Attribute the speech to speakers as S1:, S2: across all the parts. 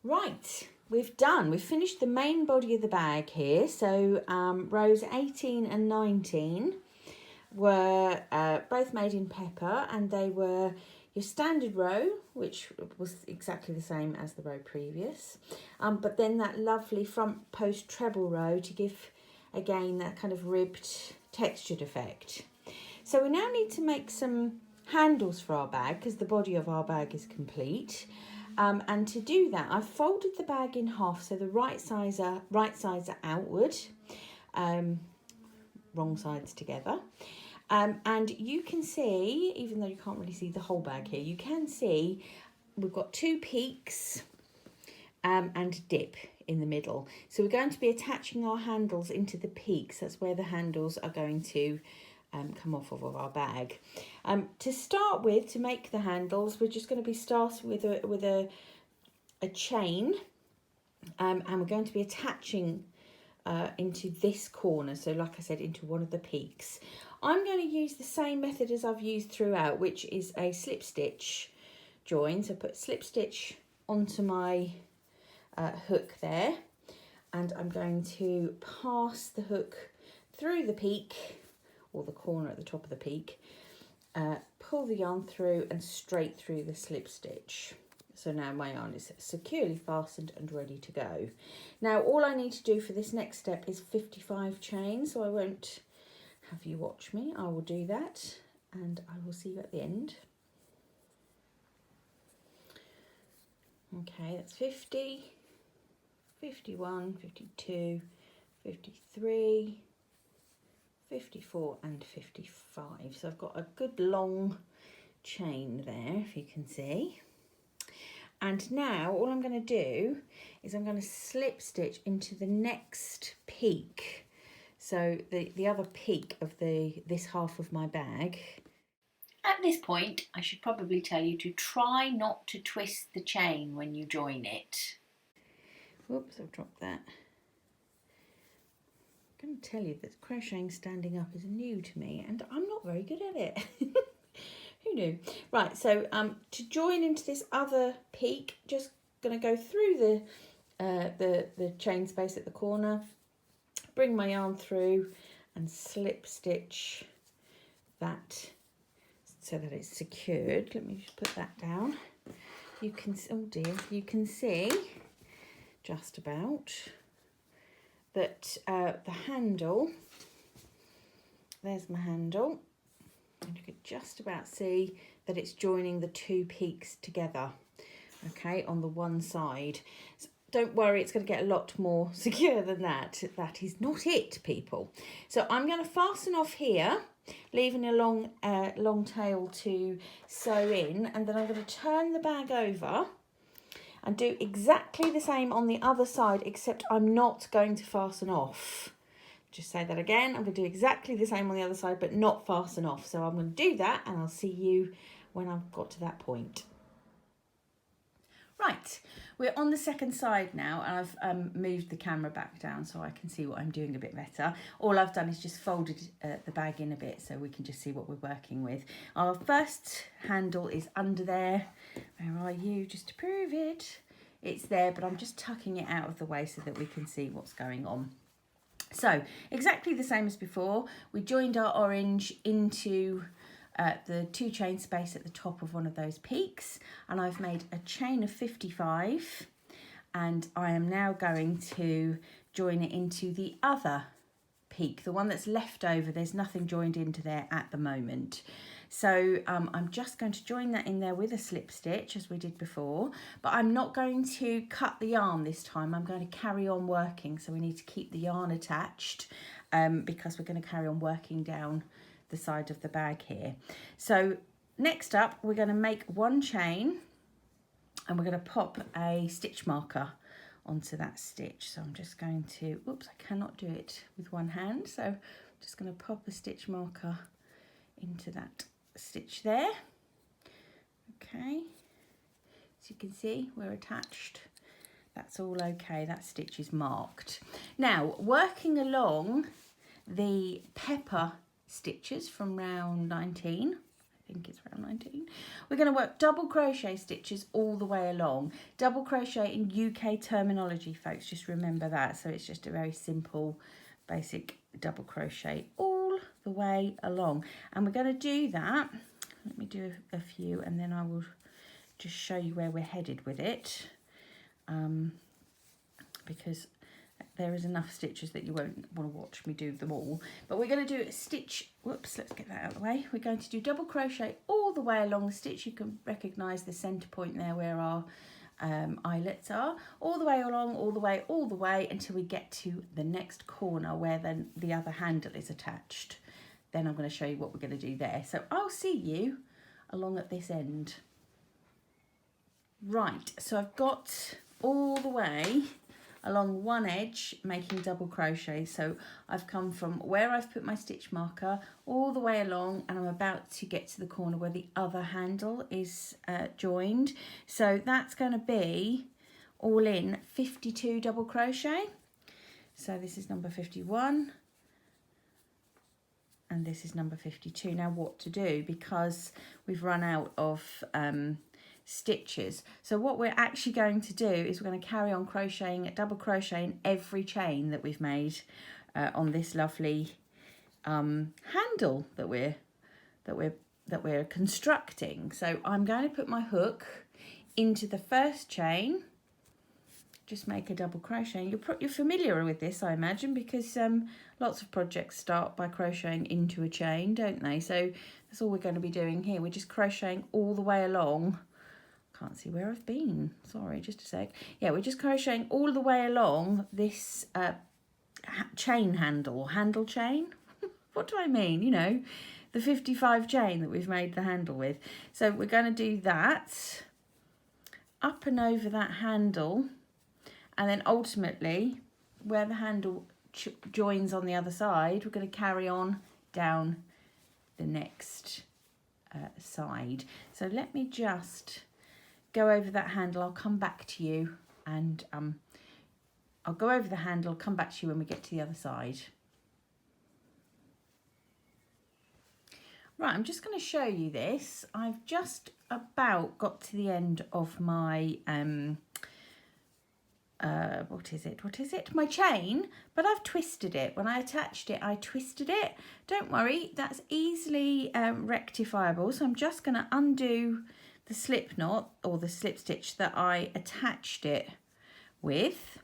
S1: Right, we've finished the main body of the bag here. So rows 18 and 19 were both made in pepper, and they were your standard row, which was exactly the same as the row previous, but then that lovely front post treble row to give again that kind of ribbed textured effect. So we now need to make some handles for our bag because the body of our bag is complete. And to do that, I've folded the bag in half so the right sides are outward, wrong sides together. And you can see, even though you can't really see the whole bag here, you can see we've got two peaks and a dip in the middle. So we're going to be attaching our handles into the peaks. That's where the handles are going to come off of our bag. To start with, to make the handles, we're just going to be starting with a chain, and we're going to be attaching into this corner, so like I said, into one of the peaks. I'm going to use the same method as I've used throughout, which is a slip stitch join. So put slip stitch onto my hook there, and I'm going to pass the hook through the peak, or the corner at the top of the peak, pull the yarn through and straight through the slip stitch. So now my yarn is securely fastened and ready to go. Now all I need to do for this next step is 55 chains, so I won't have you watch me. I will do that and I will see you at the end. Okay, that's 50, 51, 52, 53, 54 and 55. So I've got a good long chain there, if you can see. And now all I'm going to do is I'm going to slip stitch into the next peak. So the other peak of this half of my bag.
S2: At this point, I should probably tell you to try not to twist the chain when you join it.
S1: Whoops, I've dropped that. I'm going to tell you that crocheting standing up is new to me and I'm not very good at it. Who knew? Right, so to join into this other peak, just going to go through the chain space at the corner, bring my yarn through and slip stitch that so that it's secured. Let me just put that down. You can, oh dear, you can see just about that the handle, there's my handle, and you could just about see that it's joining the two peaks together, okay, on the one side. So don't worry, it's going to get a lot more secure than that. That is not it, people. So I'm going to fasten off here, leaving a long tail to sew in, and then I'm going to turn the bag over and do exactly the same on the other side, except I'm not going to fasten off. Just say that again. I'm going to do exactly the same on the other side, but not fasten off. So I'm going to do that, and I'll see you when I've got to that point. Right, we're on the second side now, and I've moved the camera back down so I can see what I'm doing a bit better. All I've done is just folded the bag in a bit so we can just see what we're working with. Our first handle is under there. Where are you? Just to prove it. It's there, but I'm just tucking it out of the way so that we can see what's going on. So exactly the same as before, we joined our orange into the two chain space at the top of one of those peaks, and I've made a chain of 55, and I am now going to join it into the other peak, the one that's left over. There's nothing joined into there at the moment. So I'm just going to join that in there with a slip stitch as we did before, but I'm not going to cut the yarn this time. I'm going to carry on working, so we need to keep the yarn attached because we're going to carry on working down the side of the bag here. So next up, we're going to make one chain, and we're going to pop a stitch marker onto that stitch. So I'm just going to, oops, I cannot do it with one hand, so I'm just going to pop a stitch marker into that stitch there. Okay, as you can see, we're attached. That's all okay, that stitch is marked. Now, working along the pepper stitches from round 19, think it's round 19. We're going to work double crochet stitches all the way along. Double crochet in UK terminology, folks, just remember that. So it's just a very simple, basic double crochet all the way along. And we're going to do that. Let me do a few and then I will just show you where we're headed with it. Because there is enough stitches that you won't want to watch me do them all. But we're going to do a stitch, whoops, let's get that out of the way. We're going to do double crochet all the way along the stitch. You can recognise the centre point there where our eyelets are. All the way along, all the way until we get to the next corner where then the other handle is attached. Then I'm going to show you what we're going to do there. So I'll see you along at this end. Right, so I've got all the way along one edge making double crochet. So I've come from where I've put my stitch marker all the way along and I'm about to get to the corner where the other handle is joined. So that's going to be all in 52 double crochet. So this is number 51 and this is number 52. Now what to do, because we've run out of stitches. So what we're actually going to do is we're going to carry on crocheting, double crocheting every chain that we've made on this lovely handle that we're constructing. So I'm going to put my hook into the first chain, just make a double crochet. You're familiar with this, I imagine, because lots of projects start by crocheting into a chain, don't they? So that's all we're going to be doing here. We're just crocheting all the way along. Can't see where I've been, sorry, just a sec. Yeah, we're just crocheting all the way along this chain handle, handle chain. What do I mean? You know, the 55 chain that we've made the handle with. So we're going to do that up and over that handle, and then ultimately where the handle joins on the other side, we're going to carry on down the next side. So let me just go over that handle. I'll come back to you and I'll go over the handle, come back to you when we get to the other side. Right, I'm just going to show you this. I've just about got to the end of my what is it? My chain, but I've twisted it. When I attached it, I twisted it. Don't worry, that's easily rectifiable. So I'm just going to undo the slip knot or the slip stitch that I attached it with.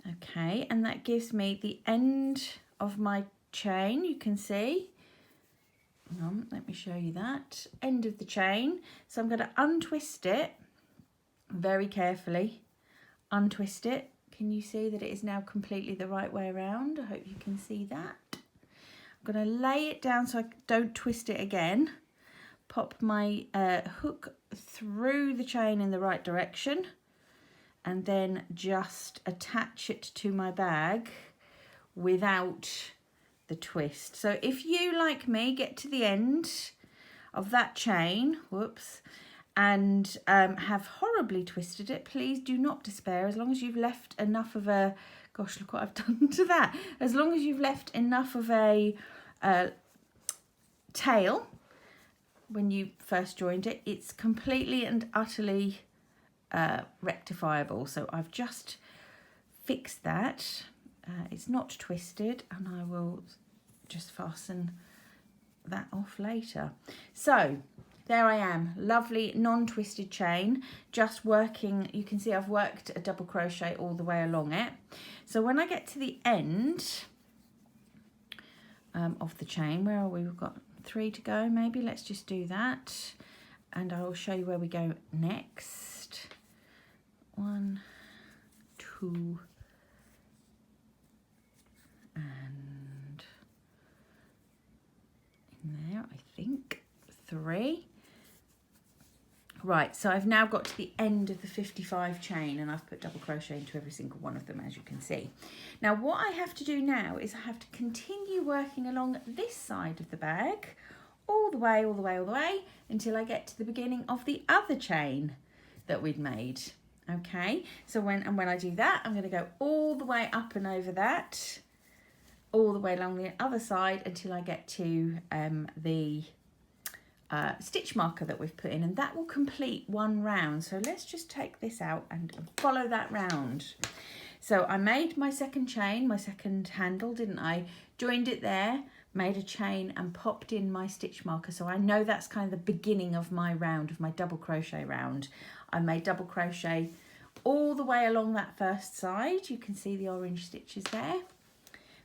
S1: Okay, and that gives me the end of my chain. You can see. Let me show you that. End of the chain. So I'm going to untwist it very carefully. Untwist it. Can you see that it is now completely the right way around? I hope you can see that. I'm going to lay it down so I don't twist it again. Pop my hook through the chain in the right direction and then just attach it to my bag without the twist. So if you, like me, get to the end of that chain, whoops, and have horribly twisted it, please do not despair. As long as you've left enough of a, gosh, look what I've done to that. As long as you've left enough of a tail when you first joined it, it's completely and utterly rectifiable. So I've just fixed that. It's not twisted, and I will just fasten that off later. So there I am, lovely non-twisted chain, just working. You can see I've worked a double crochet all the way along it. So when I get to the end of the chain, where are we? We've got 3 to go maybe. Let's just do that and I'll show you where we go next. 1, 2 and in there, I think 3. Right, so I've now got to the end of the 55 chain and I've put double crochet into every single one of them, as you can see. Now what I have to do now is I have to continue working along this side of the bag all the way until I get to the beginning of the other chain that we'd made. Okay, so when I do that, I'm going to go all the way up and over that, all the way along the other side until I get to the stitch marker that we've put in, and that will complete one round. So let's just take this out and follow that round. So I made my second chain, my second handle, didn't I? Joined it there, made a chain and popped in my stitch marker. So I know that's kind of the beginning of my round, of my double crochet round. I made double crochet all the way along that first side. You can see the orange stitches there.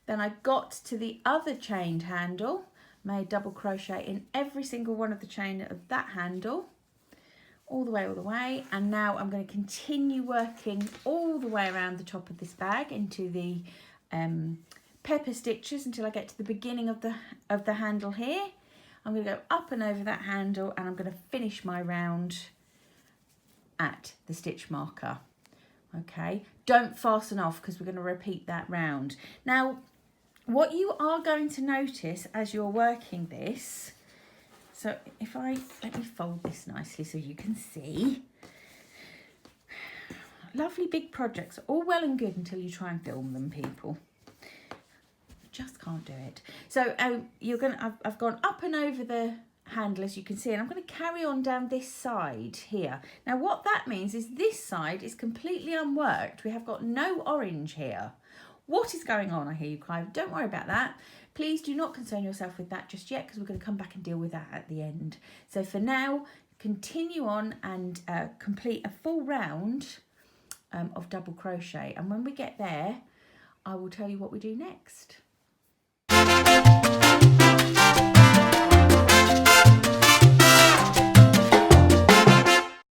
S1: Then I got to the other chained handle, made double crochet in every single one of the chain of that handle, all the way, and now I'm going to continue working all the way around the top of this bag into the pepper stitches until I get to the beginning of the handle here. I'm going to go up and over that handle, and I'm going to finish my round at the stitch marker. Okay, don't fasten off because we're going to repeat that round. Now, what you are going to notice as you're working this, so if let me fold this nicely so you can see. Lovely big projects are all well and good until you try and film them, people. Just can't do it. So I've gone up and over the handle, as you can see, and I'm going to carry on down this side here. Now what that means is this side is completely unworked. We have got no orange here. What is going on, I hear you cry? Don't worry about that. Please do not concern yourself with that just yet, because we're going to come back and deal with that at the end. So for now, continue on and complete a full round of double crochet, and when we get there I will tell you what we do next.